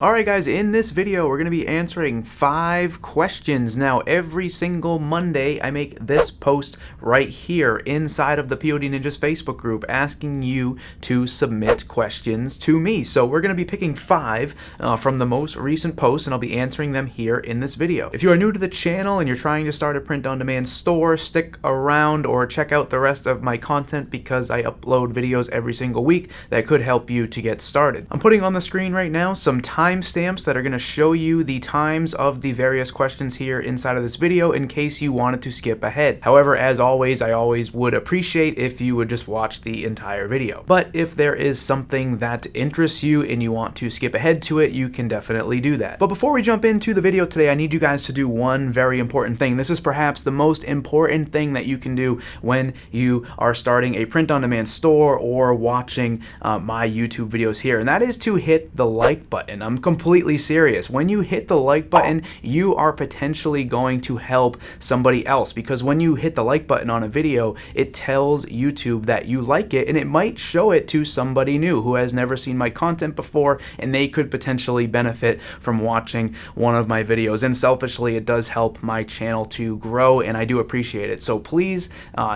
Alright guys, in this video we're going to be answering 5 questions. Now every single Monday I make this post right here inside of the POD Ninjas Facebook group asking you to submit questions to me. So we're going to be picking 5 from the most recent posts and I'll be answering them here in this video. If you are new to the channel and you're trying to start a print-on-demand store, stick around or check out the rest of my content because I upload videos every single week that could help you to get started. I'm putting on the screen right now some timestamps that are going to show you the times of the various questions here inside of this video in case you wanted to skip ahead. However, as always, I always would appreciate if you would just watch the entire video. But if there is something that interests you and you want to skip ahead to it, you can definitely do that. But before we jump into the video today, I need you guys to do one very important thing. This is perhaps the most important thing that you can do when you are starting a print-on-demand store or watching my YouTube videos here, and that is to hit the like button. I'm completely serious. When you hit the like button, you are potentially going to help somebody else, because when you hit the like button on a video, it tells YouTube that you like it, and it might show it to somebody new who has never seen my content before, and they could potentially benefit from watching one of my videos. And selfishly, it does help my channel to grow, and I do appreciate it. So please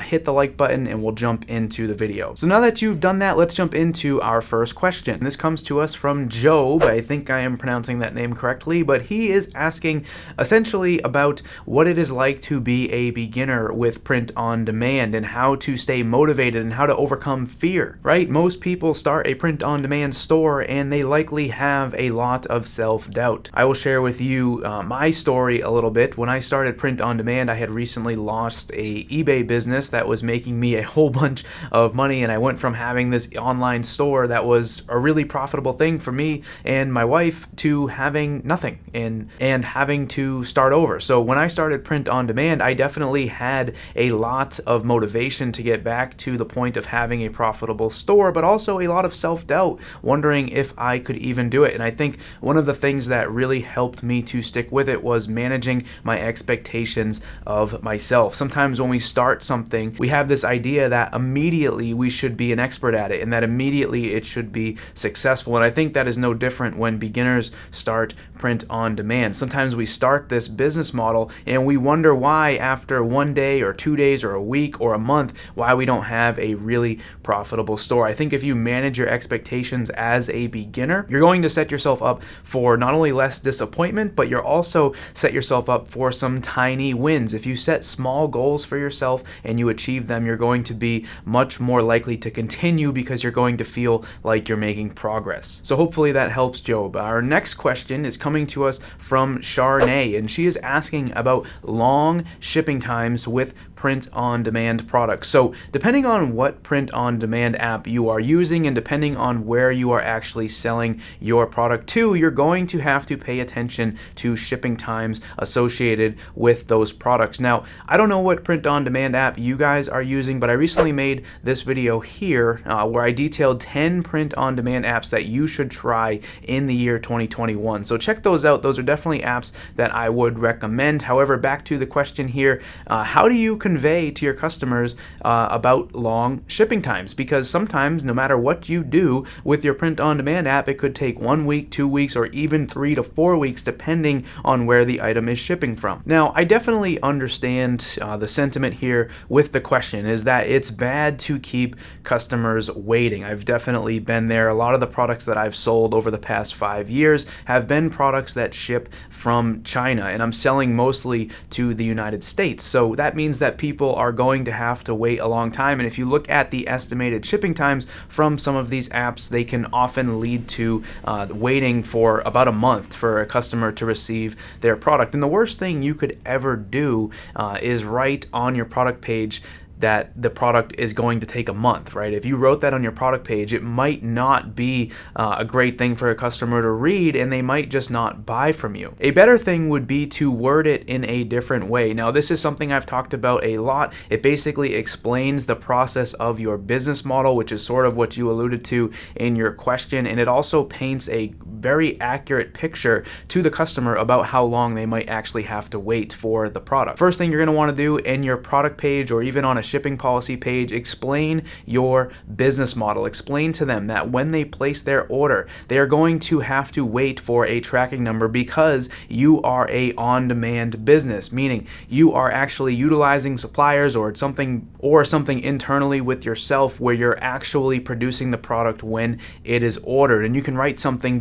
hit the like button and we'll jump into the video. So now that you've done that, let's jump into our first question. This comes to us from Job. I think I am pronouncing that name correctly, but he is asking essentially about what it is like to be a beginner with print on demand and how to stay motivated and how to overcome fear, right? Most people start a print on demand store and they likely have a lot of self-doubt. I will share with you my story a little bit. When I started print on demand, I had recently launched a eBay business that was making me a whole bunch of money, and I went from having this online store that was a really profitable thing for me and my wife to having nothing and having to start over. So when I started print on demand, I definitely had a lot of motivation to get back to the point of having a profitable store, but also a lot of self-doubt, wondering if I could even do it. And I think one of the things that really helped me to stick with it was managing my expectations of myself. Sometimes when we start something, we have this idea that immediately we should be an expert at it and that immediately it should be successful. And I think that is no different when beginners start print on demand. Sometimes we start this business model and we wonder why after 1 day or 2 days or a week or a month, why we don't have a really profitable store. I think if you manage your expectations as a beginner, you're going to set yourself up for not only less disappointment, but you're also set yourself up for some tiny wins. If you set small goals for yourself and you achieve them, you're going to be much more likely to continue because you're going to feel like you're making progress. So hopefully that helps Job. Our next question is coming to us from Charnay, and she is asking about long shipping times with print-on-demand products. So depending on what print-on-demand app you are using and depending on where you are actually selling your product to, you're going to have to pay attention to shipping times associated with those products. Now, I don't know what print-on-demand app you guys are using, but I recently made this video here where I detailed 10 print-on-demand apps that you should try in the year 2021. So check those out. Those are definitely apps that I would recommend. However, back to the question here, how do you convey to your customers about long shipping times? Because sometimes no matter what you do with your print-on-demand app, it could take 1 week, 2 weeks, or even 3 to 4 weeks depending on where the item is shipping from. Now, I definitely understand the sentiment here with the question is that it's bad to keep customers waiting. I've definitely been there. A lot of the products that I've sold over the past 5 years have been products that ship from China, and I'm selling mostly to the United States. So that means that people are going to have to wait a long time. And if you look at the estimated shipping times from some of these apps, they can often lead to waiting for about a month for a customer to receive their product. And the worst thing you could ever do is write on your product page that the product is going to take a month, right? If you wrote that on your product page, it might not be a great thing for a customer to read and they might just not buy from you. A better thing would be to word it in a different way. Now, this is something I've talked about a lot. It basically explains the process of your business model, which is sort of what you alluded to in your question, and it also paints a very accurate picture to the customer about how long they might actually have to wait for the product. First thing you're going to want to do in your product page or even on a shipping policy page, explain your business model. Explain to them that when they place their order, they are going to have to wait for a tracking number because you are a on-demand business, meaning you are actually utilizing suppliers or something internally with yourself where you're actually producing the product when it is ordered. And you can write something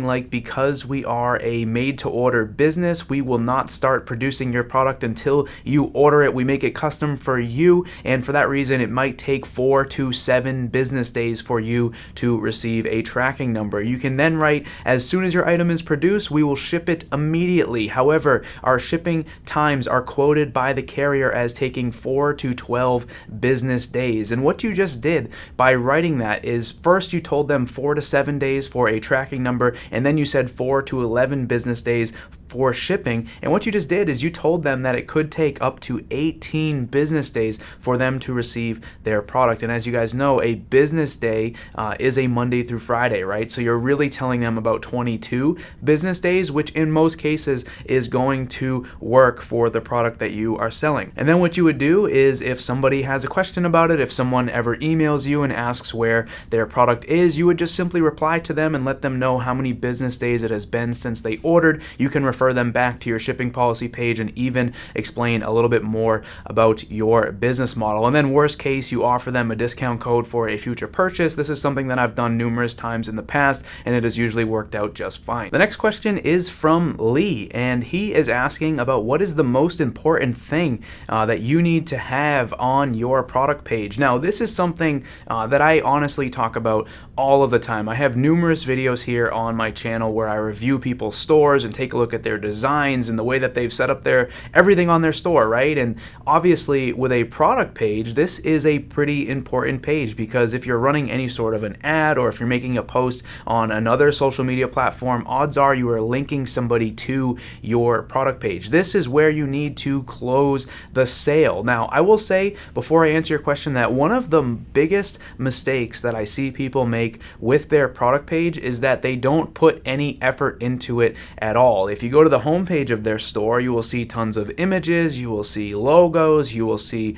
like, because we are a made-to-order business, we will not start producing your product until you order it. We make it custom for you, and for that reason, it might take 4 to 7 business days for you to receive a tracking number. You can then write, as soon as your item is produced, we will ship it immediately. However, our shipping times are quoted by the carrier as taking 4 to 12 business days. And what you just did by writing that is, first you told them 4 to 7 days for a tracking number, and then you said 4 to 11 business days for shipping. And what you just did is you told them that it could take up to 18 business days for them to receive their product. And as you guys know, a business day is a Monday through Friday, right? So you're really telling them about 22 business days, which in most cases is going to work for the product that you are selling. And then what you would do is, if somebody has a question about it, if someone ever emails you and asks where their product is, you would just simply reply to them and let them know how many business days it has been since they ordered. You can refer them back to your shipping policy page and even explain a little bit more about your business model. And then worst case, you offer them a discount code for a future purchase. This is something that I've done numerous times in the past, and it has usually worked out just fine. The next question is from Lee, and he is asking about what is the most important thing that you need to have on your product page. Now, this is something that I honestly talk about all of the time. I have numerous videos here on my channel where I review people's stores and take a look at their designs and the way that they've set up everything on their store, right? And obviously with a product page, this is a pretty important page, because if you're running any sort of an ad or if you're making a post on another social media platform, odds are you are linking somebody to your product page. This is where you need to close the sale. Now, I will say before I answer your question that one of the biggest mistakes that I see people make with their product page is that they don't put any effort into it at all. If you go to the homepage of their store, you will see tons of images, you will see logos, you will see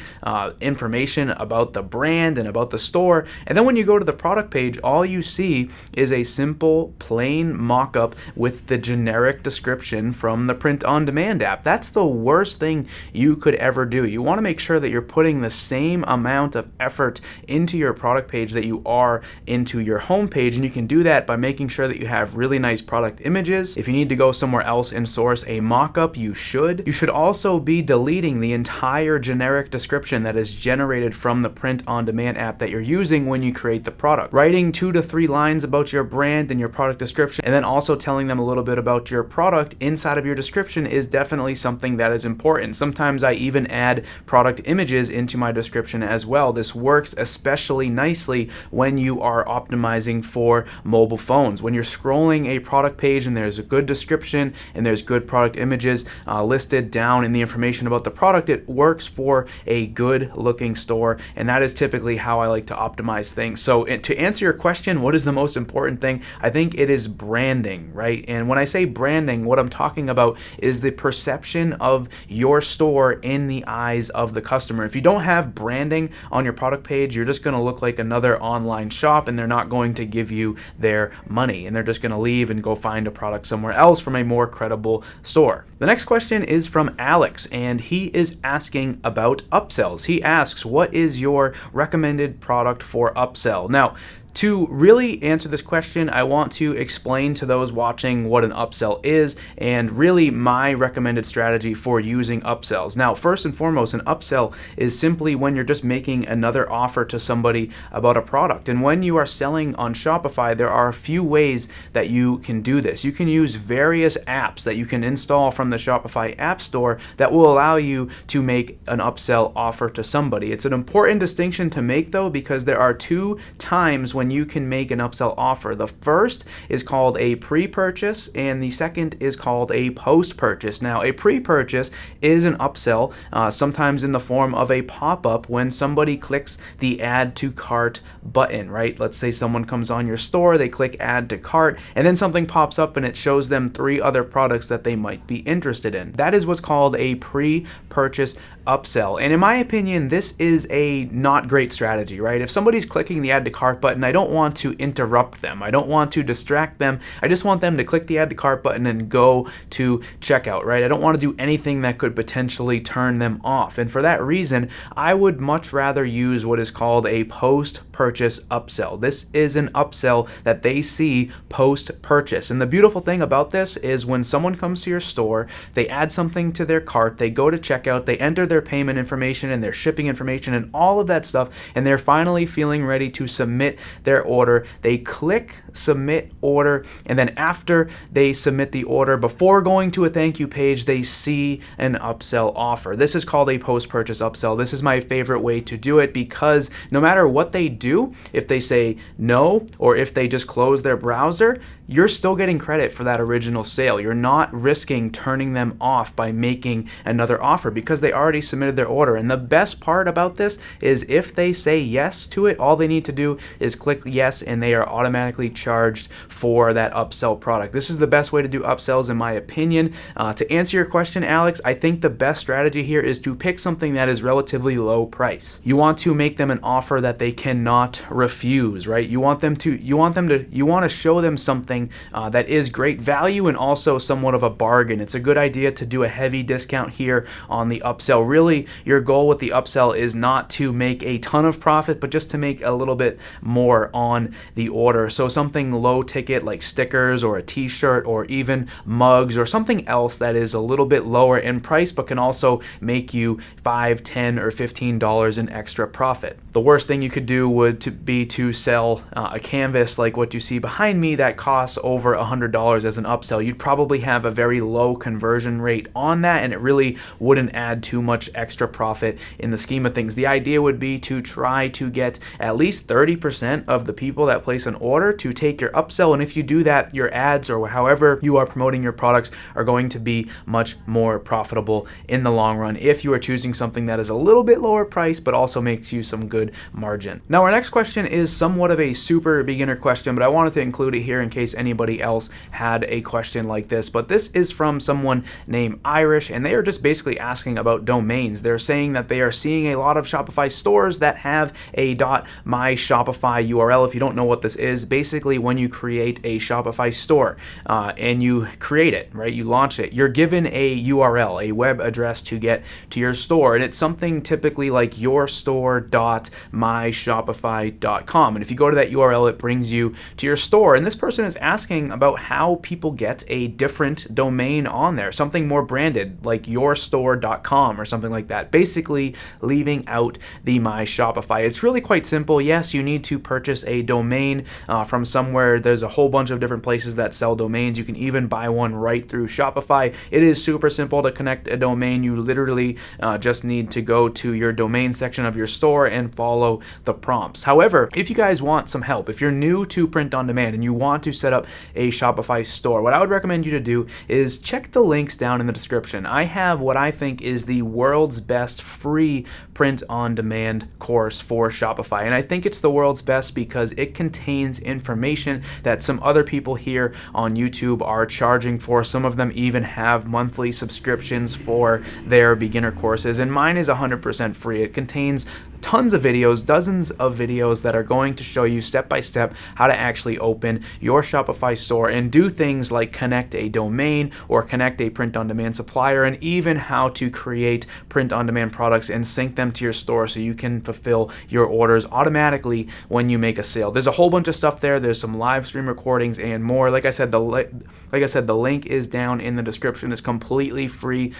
information about the brand and about the store. And then when you go to the product page, all you see is a simple, plain mock-up with the generic description from the print-on-demand app. That's the worst thing you could ever do. You want to make sure that you're putting the same amount of effort into your product page that you are into your homepage, and you can do that by making sure that you have really nice product images. If you need to go somewhere else and source a mock-up, you should. You should also be deleting the entire generic description that is generated from the print-on-demand app that you're using when you create the product. Writing 2 to 3 lines about your brand and your product description, and then also telling them a little bit about your product inside of your description is definitely something that is important. Sometimes I even add product images into my description as well. This works especially nicely when you are optimizing for mobile phones. When you're scrolling a product page and there's a good description and there's good product images listed down in the information about the product, it works for a good looking store, and that is typically how I like to optimize things. So to answer your question, what is the most important thing? I think it is branding, right? And when I say branding, what I'm talking about is the perception of your store in the eyes of the customer. If you don't have branding on your product page, you're just going to look like another online shop, and they're not going to give you their money, and they're just going to leave and go find a product somewhere else from a more credible store. The next question is from Alex, and he is asking about upsells. He asks, what is your recommended product for upsell? Now, to really answer this question, I want to explain to those watching what an upsell is and really my recommended strategy for using upsells. Now, first and foremost, an upsell is simply when you're just making another offer to somebody about a product. And when you are selling on Shopify, there are a few ways that you can do this. You can use various apps that you can install from the Shopify App Store that will allow you to make an upsell offer to somebody. It's an important distinction to make, though, because there are 2 times when you can make an upsell offer. The first is called a pre-purchase, and the second is called a post-purchase. Now, a pre-purchase is an upsell, sometimes in the form of a pop-up when somebody clicks the add to cart button, right? Let's say someone comes on your store, they click add to cart, and then something pops up and it shows them 3 other products that they might be interested in. That is what's called a pre-purchase upsell. And in my opinion, this is a not great strategy, right? If somebody's clicking the add to cart button, I don't want to interrupt them. I don't want to distract them. I just want them to click the add to cart button and go to checkout, right? I don't want to do anything that could potentially turn them off. And for that reason, I would much rather use what is called a post-purchase upsell. This is an upsell that they see post-purchase. And the beautiful thing about this is when someone comes to your store, they add something to their cart, they go to checkout, they enter their payment information and their shipping information and all of that stuff, and they're finally feeling ready to submit their order. They click submit order, and then after they submit the order, before going to a thank you page, they see an upsell offer. This is called a post-purchase upsell. This is my favorite way to do it because no matter what they do, if they say no or if they just close their browser, you're still getting credit for that original sale. You're not risking turning them off by making another offer because they already submitted their order. And the best part about this is if they say yes to it, all they need to do is click yes and they are automatically charged for that upsell product. This is the best way to do upsells in my opinion. To answer your question, Alex, I think the best strategy here is to pick something that is relatively low price. You want to make them an offer that they cannot refuse, right? You want to show them something that is great value and also somewhat of a bargain. It's a good idea to do a heavy discount here on the upsell. Really, your goal with the upsell is not to make a ton of profit, but just to make a little bit more on the order. So something low ticket like stickers or a t-shirt or even mugs or something else that is a little bit lower in price, but can also make you $5, $10, or $15 in extra profit. The worst thing you could do would be to sell a canvas like what you see behind me that costs over $100 as an upsell. You'd probably have a very low conversion rate on that, and it really wouldn't add too much extra profit in the scheme of things. The idea would be to try to get at least 30% of the people that place an order to take your upsell, and if you do that, your ads or however you are promoting your products are going to be much more profitable in the long run if you are choosing something that is a little bit lower price but also makes you some good margin. Now our next question is somewhat of a super beginner question, but I wanted to include it here in case anybody else had a question like this. But this is from someone named Irish, and they are just basically asking about domains. They're saying that they are seeing a lot of Shopify stores that have a .myshopify URL. If you don't know what this is, basically when you create a Shopify store and you create it, right, you launch it, you're given a URL, a web address to get to your store, and it's something typically like yourstore.myshopify.com. And if you go to that URL, it brings you to your store. And this person is asking about how people get a different domain on there, something more branded like yourstore.com or something like that, basically leaving out the My Shopify. It's really quite simple. Yes, you need to purchase a domain from somewhere. There's a whole bunch of different places that sell domains. You can even buy one right through Shopify. It is super simple to connect a domain. You literally just need to go to your domain section of your store and follow the prompts. However, if you guys want some help, if you're new to print on demand and you want to set up a Shopify store, what I would recommend you to do is check the links down in the description. I have what I think is the world's best free print on demand course for Shopify, and I think it's the world's best because it contains information that some other people here on YouTube are charging for. Some of them even have monthly subscriptions for their beginner courses, and mine is 100% free. It contains tons of videos, dozens of videos that are going to show you step by step how to actually open your Shopify store and do things like connect a domain or connect a print-on-demand supplier, and even how to create print-on-demand products and sync them to your store so you can fulfill your orders automatically when you make a sale. There's a whole bunch of stuff there. There's some live stream recordings and more. Like I said, the link is down in the description. It's completely free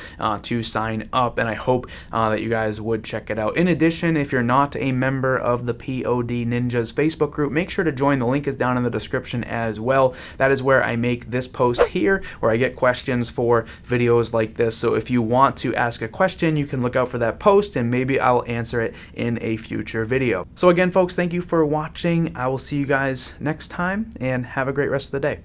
to sign up, and I hope that you guys would check it out. In addition, if you're not a member of the POD Ninjas Facebook group, make sure to join. The link is down in the description as well. That is where I make this post here, where I get questions for videos like this. So if you want to ask a question, you can look out for that post and maybe I'll answer it in a future video. So again, folks, thank you for watching. I will see you guys next time and have a great rest of the day.